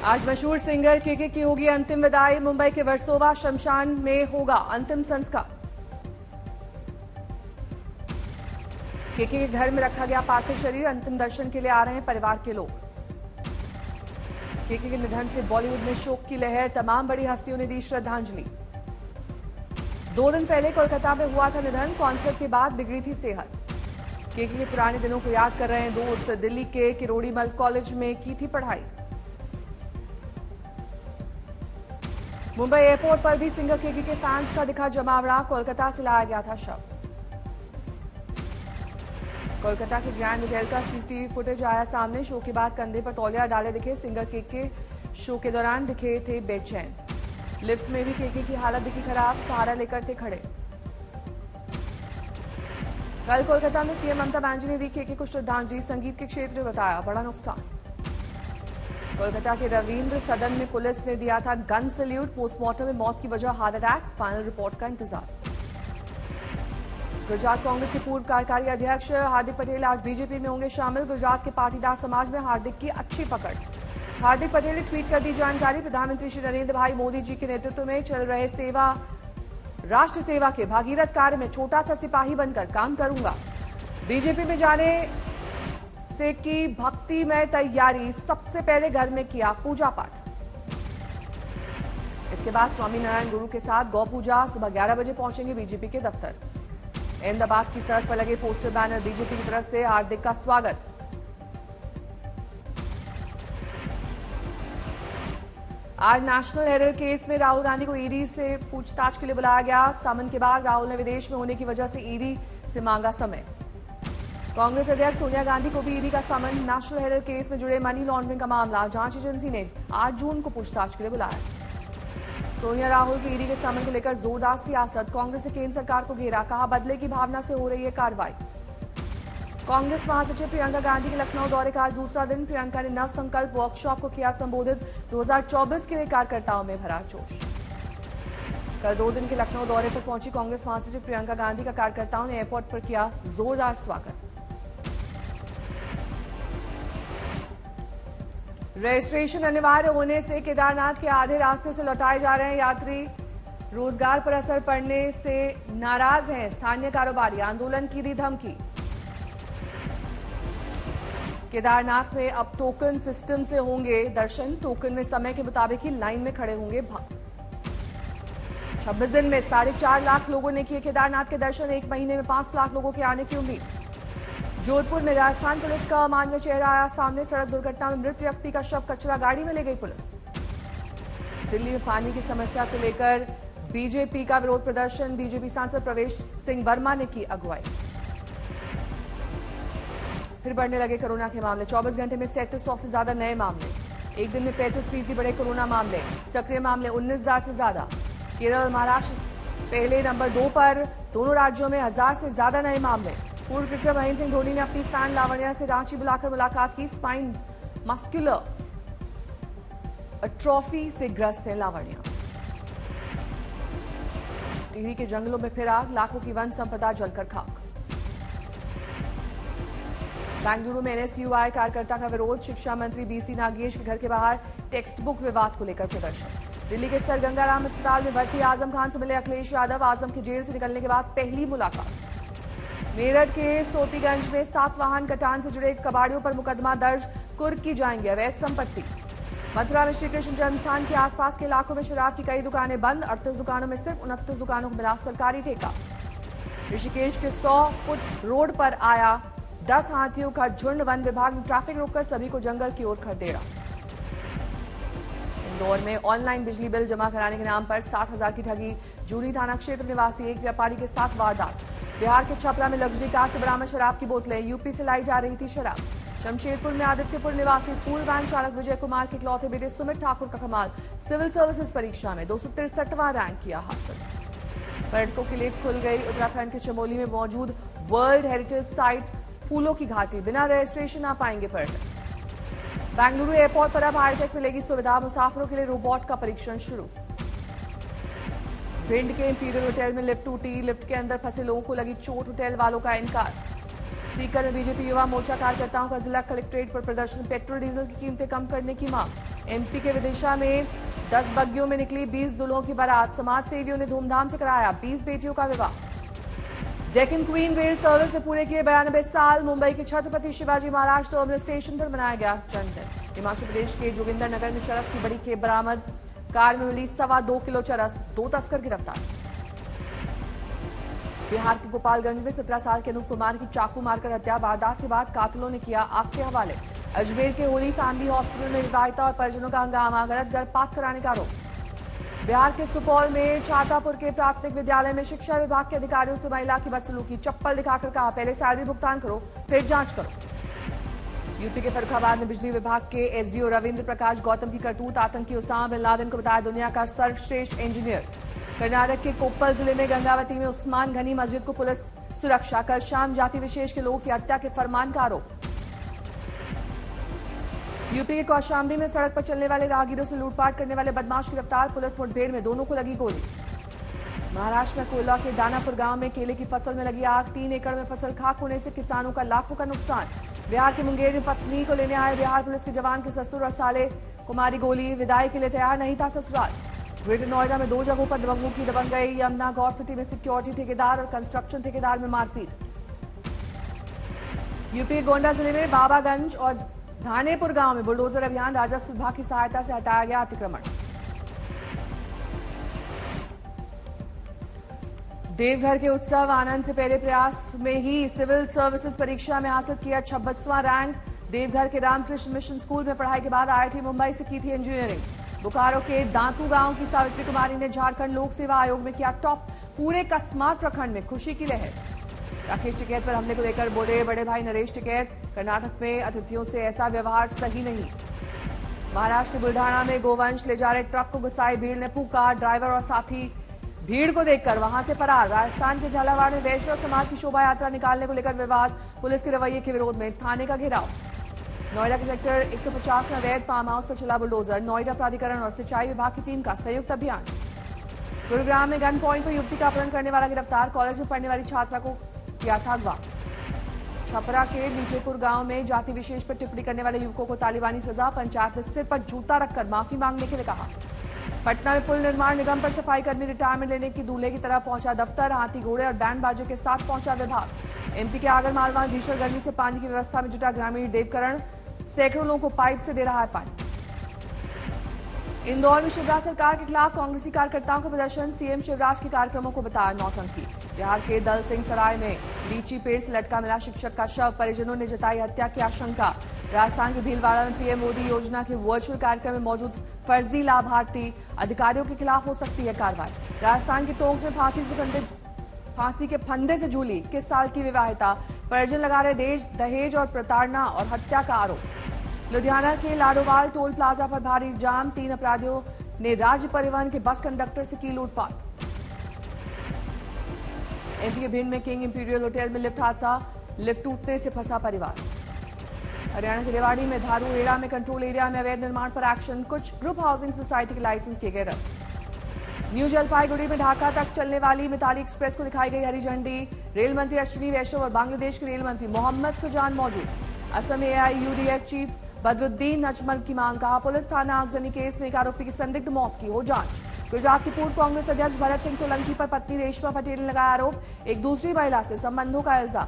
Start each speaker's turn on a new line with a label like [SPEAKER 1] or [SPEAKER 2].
[SPEAKER 1] आज मशहूर सिंगर केके की होगी अंतिम विदाई। मुंबई के वर्सोवा शमशान में होगा अंतिम संस्कार। केके के घर में रखा गया पार्थिव शरीर। अंतिम दर्शन के लिए आ रहे हैं परिवार के लोग। केके के निधन से बॉलीवुड में शोक की लहर। तमाम बड़ी हस्तियों ने दी श्रद्धांजलि। 2 दिन पहले कोलकाता में हुआ था निधन। कॉन्सर्ट के बाद बिगड़ी थी सेहत। केके के पुराने दिनों को याद कर रहे हैं दोस्त। दिल्ली के किरोड़ीमल कॉलेज में की थी पढ़ाई। मुंबई एयरपोर्ट पर भी सिंगर केके के फैंस का दिखा जमावड़ा। कोलकाता से लाया गया था शव। कोलकाता के ग्रैंड होटल का सीसीटीवी फुटेज आया सामने। शो के बाद कंधे पर तौलिया डाले दिखे सिंगर केके। शो के दौरान दिखे थे बेचैन। लिफ्ट में भी केके की हालत दिखी खराब। सहारा लेकर थे खड़े। कल कोलकाता में सीएम ममता बनर्जी ने दी केके को श्रद्धांजलि। संगीत के क्षेत्र में बताया बड़ा नुकसान। कोलकाता के रविंद्र सदन में पुलिस ने दिया था गन सैल्यूट। पोस्टमार्टम में मौत की वजह हार्ट अटैक। फाइनल रिपोर्ट का इंतजार। गुजरात कांग्रेस के पूर्व कार्यकारी अध्यक्ष हार्दिक पटेल आज बीजेपी में होंगे शामिल। गुजरात के पाटीदार समाज में हार्दिक की अच्छी पकड़। हार्दिक पटेल ने ट्वीट कर दी जानकारी। प्रधानमंत्री श्री नरेंद्र भाई मोदी जी के नेतृत्व में चल रहे राष्ट्र सेवा के भागीरथ कार्य में छोटा सा सिपाही बनकर काम करूंगा। बीजेपी में जाने से की भक्तिमय तैयारी। सबसे पहले घर में किया पूजा पाठ। इसके बाद स्वामी नारायण गुरु के साथ गौ पूजा। सुबह 11 बजे पहुंचेंगे बीजेपी के दफ्तर। अहमदाबाद की सड़क पर लगे पोस्टर बैनर। बीजेपी की तरफ से हार्दिक का स्वागत। आज नेशनल हेराल्ड केस में राहुल गांधी को ईडी से पूछताछ के लिए बुलाया गया। समन के बाद राहुल ने विदेश में होने की वजह से ईडी से मांगा समय। कांग्रेस अध्यक्ष सोनिया गांधी को भी ईडी का समन। नेशनल हेराल्ड केस में जुड़े मनी लॉन्ड्रिंग का मामला। जांच एजेंसी ने 8 जून को पूछताछ के लिए बुलाया। सोनिया राहुल की ईडी के समन को लेकर जोरदार सियासत। कांग्रेस ने केंद्र सरकार को घेरा। कहा बदले की भावना से हो रही है कार्रवाई। कांग्रेस महासचिव प्रियंका गांधी के लखनऊ दौरे का आज दूसरा दिन। प्रियंका ने नव संकल्प वर्कशॉप को किया संबोधित। 2024 के लिए कार्यकर्ताओं में भरा जोश। कल 2 दिन के लखनऊ दौरे पर पहुंची कांग्रेस महासचिव प्रियंका गांधी का कार्यकर्ताओं ने एयरपोर्ट पर किया जोरदार स्वागत। रजिस्ट्रेशन अनिवार्य होने से केदारनाथ के आधे रास्ते से लौटाए जा रहे हैं यात्री। रोजगार पर असर पड़ने से नाराज हैं स्थानीय कारोबारी। आंदोलन की दी धमकी। केदारनाथ में अब टोकन सिस्टम से होंगे दर्शन। टोकन में समय के मुताबिक ही लाइन में खड़े होंगे भक्त। 26 दिन में 4.5 लाख लोगों ने किए केदारनाथ के दर्शन। 1 महीने में 5 लाख लोगों के आने की उम्मीद। जोधपुर में राजस्थान पुलिस का अमानवीय चेहरा आया सामने। सड़क दुर्घटना में मृत व्यक्ति का शव कचरा गाड़ी में ले गई पुलिस। दिल्ली में पानी की समस्या को लेकर बीजेपी का विरोध प्रदर्शन। बीजेपी सांसद प्रवेश सिंह वर्मा ने की अगुवाई। फिर बढ़ने लगे कोरोना के मामले। 24 घंटे में 3700 से ज्यादा नए मामले। एक दिन में 35% बढ़े कोरोना मामले। सक्रिय मामले 19,000 से ज्यादा। केरल और महाराष्ट्र पहले नंबर 2 पर। दोनों राज्यों में 1000 से ज्यादा नए मामले। पूर्व क्रिकेटर महेंद्र सिंह धोनी ने अपनी फैन लावण्या से रांची बुलाकर मुलाकात की। स्पाइन मस्कुलर एट्रोफी से ग्रस्त है लावण्या। टिहरी के जंगलों में फिर आग। लाखों की वन संपदा जलकर खाक। बेंगलुरु में एनएसयूआई कार्यकर्ता का विरोध। शिक्षा मंत्री बीसी नागेश के घर के बाहर टेक्स्ट बुक विवाद को लेकर प्रदर्शन। दिल्ली के सर गंगाराम अस्पताल में भर्ती आजम खान से मिले अखिलेश यादव। आजम की जेल से निकलने के बाद पहली मुलाकात। मेरठ के सोतीगंज में 7 वाहन कटान से जुड़े कबाड़ियों पर मुकदमा दर्ज। कुर्क की जाएंगी अवैध संपत्ति। मथुरा में श्री कृष्ण जन्मस्थान के आसपास के इलाकों में शराब की कई दुकानें बंद। 38 दुकानों में सिर्फ 29 दुकानों को मिला सरकारी ठेका। ऋषिकेश के 100 फुट रोड पर आया 10 हाथियों का झुंड। वन विभाग ने ट्रैफिक रोककर सभी को जंगल की ओर खदेड़ा। इंदौर में ऑनलाइन बिजली बिल जमा कराने के नाम पर 60,000 की ठगी। जूनी थाना क्षेत्र निवासी एक व्यापारी के साथ वारदात। बिहार के छपरा में लग्जरी कार से बरामद शराब की बोतलें। यूपी से लाई जा रही थी शराब। शमशेरपुर में आदित्यपुर निवासी स्कूल वैन चालक विजय कुमार के इकलौते बेटे सुमित ठाकुर का कमाल। सिविल सर्विसेज परीक्षा में 263वां रैंक किया हासिल। पर्यटकों के लिए खुल गई उत्तराखंड के चमोली में मौजूद वर्ल्ड हेरिटेज साइट फूलों की घाटी। बिना रजिस्ट्रेशन आ पाएंगे पर्यटक। बेंगलुरु एयरपोर्ट पर अब हाईटेक मिलेगी सुविधा। मुसाफिरों के लिए रोबोट का परीक्षण शुरू। भिंड के इंपीरियल होटल में लिफ्ट टूटी। लिफ्ट के अंदर फंसे लोगों को लगी चोट। होटल वालों का इनकार। सीकर में बीजेपी युवा मोर्चा कार्यकर्ताओं का जिला कलेक्ट्रेट पर प्रदर्शन। पेट्रोल डीजल की कीमतें कम करने की मांग। एमपी के विदिशा में 10 बग्गियों में निकली 20 दुल्हों की बारात। समाज सेवियों ने धूमधाम से कराया 20 बेटियों का विवाह। डेक्कन क्वीन रेल सर्विस ने पूरे किए 92 साल। मुंबई के छत्रपति शिवाजी महाराज टर्मिनल स्टेशन पर मनाया गया जन्मदिन। हिमाचल प्रदेश के जोगिंदर नगर में चरस की बड़ी खेप बरामद। कार में मिली 2.25 किलो चरस। 2 तस्कर गिरफ्तार। बिहार के गोपालगंज में 17 साल के अनूप कुमार की चाकू मारकर हत्या। वारदात के बाद कातिलों ने किया आग के हवाले। अजमेर के होली फैमिली हॉस्पिटल में विवाहिता और परिजनों का हंगामा। गलत गर्भपात कराने का आरोप। बिहार के सुपौल में छातापुर के प्राथमिक विद्यालय में शिक्षा विभाग के अधिकारियों से महिला की बदसलूकी। चप्पल दिखाकर कहा पहले सैलरी भुगतान करो फिर जांच करो। यूपी के फर्रुखाबाद में बिजली विभाग के एसडीओ रविंद्र प्रकाश गौतम की करतूत। आतंकी उसामा बिन लादेन को बताया दुनिया का सर्वश्रेष्ठ इंजीनियर। कर्नाटक के कोप्पल जिले में गंगावती में उस्मान गनी मस्जिद को पुलिस सुरक्षा। कल शाम जाति विशेष के लोगों की हत्या के फरमान का आरोप। यूपी के कौशाम्बी में सड़क पर चलने वाले राहगीरों से लूटपाट करने वाले बदमाश गिरफ्तार। पुलिस मुठभेड़ में दोनों को लगी गोली। महाराष्ट्र में कोयला के दानापुर गांव में केले की फसल में लगी आग। 3 एकड़ में फसल खाक होने से किसानों का लाखों का नुकसान। बिहार के मुंगेर में पत्नी को लेने आए बिहार पुलिस के जवान के ससुर और साले को मारी गोली। विदाई के लिए तैयार नहीं था ससुराल। ग्रेटर नोएडा में 2 जगहों पर दबंगों की दबंग गई। यमुना गौर सिटी में सिक्योरिटी ठेकेदार और कंस्ट्रक्शन ठेकेदार में मारपीट। यूपी गोंडा जिले में बाबागंज और धानेपुर गांव में बुलडोजर अभियान। राजस्व विभाग की सहायता से हटाया गया अतिक्रमण। देवघर के उत्सव आनंद से पहले प्रयास में ही सिविल सर्विसेज परीक्षा में हासिल किया 26वां रैंक। देवघर के रामकृष्ण मिशन स्कूल में पढ़ाई के बाद आईआईटी मुंबई से की थी इंजीनियरिंग। बोकारो के दांतू गांव की सावित्री कुमारी ने झारखंड लोक सेवा आयोग में किया टॉप। पूरे कसमार प्रखंड में खुशी की लहर। राकेश टिकैत पर हमले को लेकर बोले बड़े भाई नरेश टिकैत। कर्नाटक में अतिथियों से ऐसा व्यवहार सही नहीं। महाराष्ट्र के बुल्ढाना में गोवंश ले जा रहे ट्रक को घुसाई भीड़ ने फूंका। ड्राइवर और साथी भीड़ को देखकर वहां से फरार। राजस्थान के झालावाड़ में वैश्य समाज की शोभा यात्रा निकालने को लेकर विवाद। पुलिस के रवैये के विरोध में थाने का घेराव। नोएडा के सेक्टर 150 में अवैध फार्म हाउस पर चला बुलडोजर। नोएडा प्राधिकरण और सिंचाई विभाग की टीम का संयुक्त अभियान। गुरुग्राम में गन पॉइंट पर युवती का अपहरण करने वाला गिरफ्तार। कॉलेज में पढ़ने वाली छात्रा को किया था अगवा। छपरा के नीचेपुर गांव में जाति विशेष पर टिप्पणी करने वाले युवकों को तालिबानी सजा। पंचायत ने सिर पर जूता रखकर माफी मांगने के लिए कहा। पटना में पुल निर्माण निगम पर सफाई कर्मी रिटायरमेंट लेने की दूल्हे की तरह पहुंचा दफ्तर। हाथी घोड़े और बैंड बाजे के साथ पहुंचा विभाग। एमपी के आगरमालवा में भीषण गर्मी से पानी की व्यवस्था में जुटा ग्रामीण देवकरण। सैकड़ों लोगों को पाइप से दे रहा है पानी। इंदौर में शिवराज सरकार के खिलाफ कांग्रेसी कार्यकर्ताओं का प्रदर्शन। सीएम शिवराज के कार्यक्रमों को बताया नौटंकी। बिहार के दल सिंह सराय में लीची पेड़ से लटका मिला शिक्षक का शव। परिजनों ने जताई हत्या की आशंका। राजस्थान के भीलवाड़ा में पीएम मोदी योजना के वर्चुअल कार्यक्रम में मौजूद फर्जी लाभार्थी अधिकारियों के खिलाफ हो सकती है कार्रवाई। राजस्थान के टोंक में फांसी के फंदे से झूली 21 साल की विवाहिता। परिजन लगा रहे दहेज और प्रताड़ना और हत्या का आरोप। लुधियाना के लाडोवाल टोल प्लाजा पर भारी जाम। 3 अपराधियों ने राज्य परिवहन के बस कंडक्टर से की लूटपाट। एमपी के भिंड में किंग इंपीरियल होटल में लिफ्ट हादसा। लिफ्ट टूटने से फंसा परिवार। हरियाणा के रेवाड़ी में धारू एड़ा में कंट्रोल एरिया में अवैध निर्माण पर एक्शन। कुछ ग्रुप हाउसिंग सोसाइटी के लाइसेंस किए गए रद्द। न्यू जलपाईगुड़ी में ढाका तक चलने वाली मिताली एक्सप्रेस को दिखाई गई हरी झंडी। रेल मंत्री अश्विनी वैष्णव और बांग्लादेश के रेल मंत्री मोहम्मद सुजान मौजूद। असम एआईयूडीएफ चीफ बदरुद्दीन नजमल की मांग। कहा पुलिस थाना आगजनी केस में एक आरोपी की संदिग्ध मौत की हो जांच। गुजरात के पूर्व कांग्रेस अध्यक्ष भरत सिंह सोलंकी पर पत्नी रेशमा पटेल ने लगाया आरोप। एक दूसरी महिला से संबंधों का इल्जाम।